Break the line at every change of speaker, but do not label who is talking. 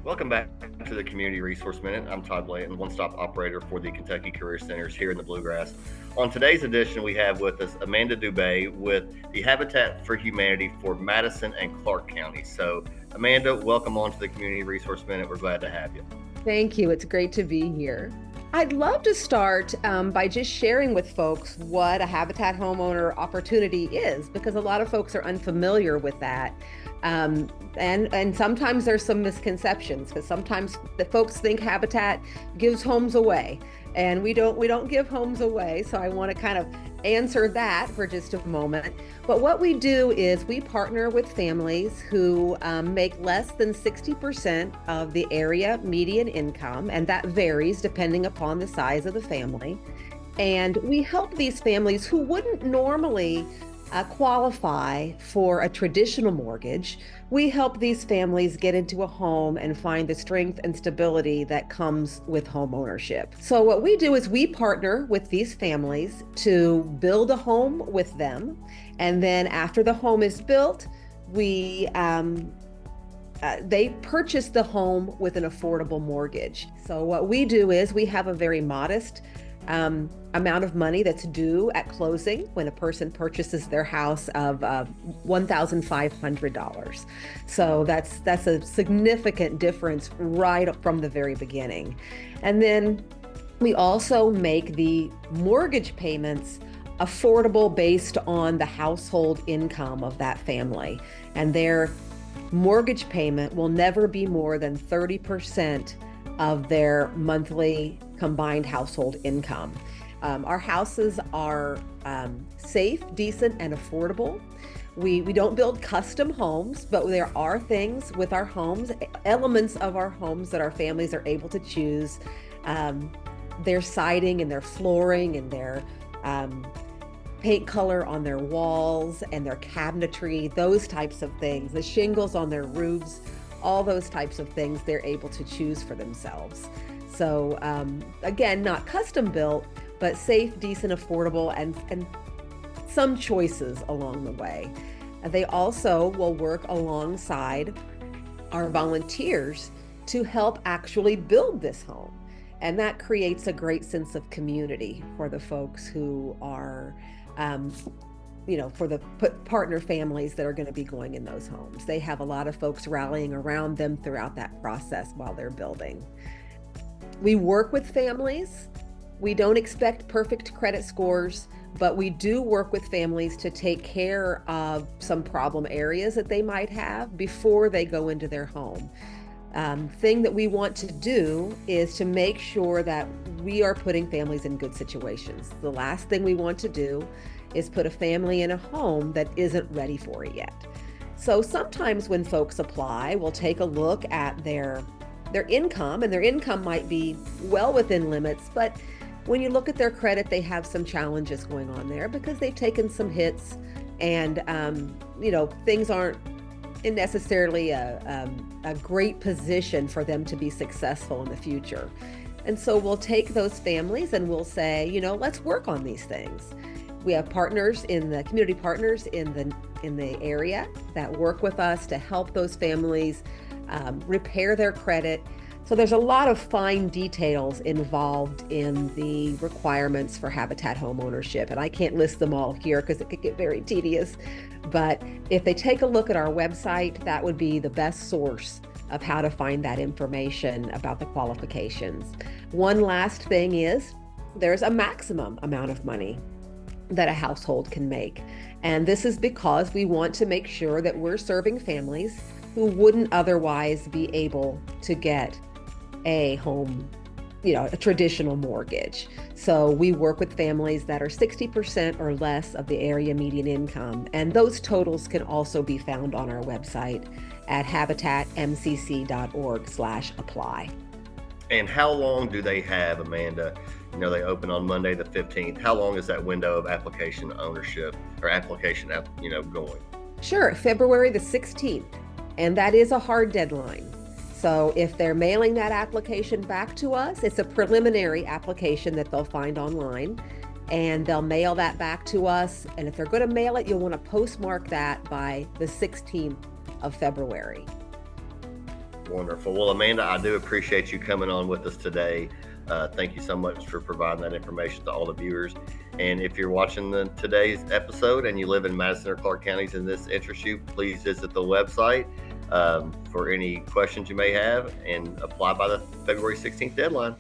Welcome back to the Community Resource Minute. I'm Todd Blayton, one-stop operator for the Kentucky Career Centers here in the Bluegrass. On today's edition, we have with us Amanda Dube with the Habitat for Humanity for Madison and Clark County. So, Amanda, welcome on to the Community Resource Minute. We're glad to have you.
Thank you. It's great to be here. I'd love to start by just sharing with folks what a habitat homeowner opportunity is, because a lot of folks are unfamiliar with that. And sometimes there's some misconceptions, because sometimes the folks think habitat gives homes away, and we don't give homes away. So I want to kind of answer that for just a moment. But what we do is we partner with families who make less than 60% of the area median income, and that varies depending upon the size of the family. And we help these families who wouldn't normally qualify for a traditional mortgage. We help these families get into a home and find the strength and stability that comes with home ownership. So what we do is we partner with these families to build a home with them. And then after the home is built, they purchase the home with an affordable mortgage. So what we do is we have a very modest amount of money that's due at closing when a person purchases their house of $1,500. So that's a significant difference right from the very beginning. And then we also make the mortgage payments affordable based on the household income of that family. And their mortgage payment will never be more than 30% of their monthly combined household income. Our houses are safe, decent, and affordable. We don't build custom homes, but there are things with our homes, elements of our homes that our families are able to choose. Their siding and their flooring and their paint color on their walls and their cabinetry, those types of things, the shingles on their roofs, all those types of things they're able to choose for themselves. So again, not custom built, but safe, decent, affordable, and some choices along the way. They also will work alongside our volunteers to help actually build this home. And that creates a great sense of community for the folks who are for the partner families that are going to be going in those homes. They have a lot of folks rallying around them throughout that process while they're building. We work with families. We don't expect perfect credit scores, but we do work with families to take care of some problem areas that they might have before they go into their home. Thing that we want to do is to make sure that we are putting families in good situations. The last thing we want to do is put a family in a home that isn't ready for it yet. So sometimes when folks apply, we'll take a look at their income, and their income might be well within limits, but when you look at their credit, they have some challenges going on there because they've taken some hits, and things aren't necessarily a great position for them to be successful in the future. And so we'll take those families and we'll say, let's work on these things. We have partners community partners in the area that work with us to help those families repair their credit. So there's a lot of fine details involved in the requirements for habitat home ownership, and I can't list them all here because it could get very tedious. But if they take a look at our website, that would be the best source of how to find that information about the qualifications. One last thing is there's a maximum amount of money that a household can make. And this is because we want to make sure that we're serving families who wouldn't otherwise be able to get a home, a traditional mortgage. So we work with families that are 60% or less of the area median income. And those totals can also be found on our website at habitatmcc.org/apply.
And how long do they have, Amanda? They open on Monday the 15th. How long is that window of application ownership or application, going?
Sure, February the 16th. And that is a hard deadline. So if they're mailing that application back to us, it's a preliminary application that they'll find online, and they'll mail that back to us. And if they're going to mail it, you'll want to postmark that by the 16th of February.
Wonderful. Well, Amanda, I do appreciate you coming on with us today. Thank you so much for providing that information to all the viewers. And if you're watching today's episode and you live in Madison or Clark counties and this interests you, please visit the website for any questions you may have and apply by the February 16th deadline.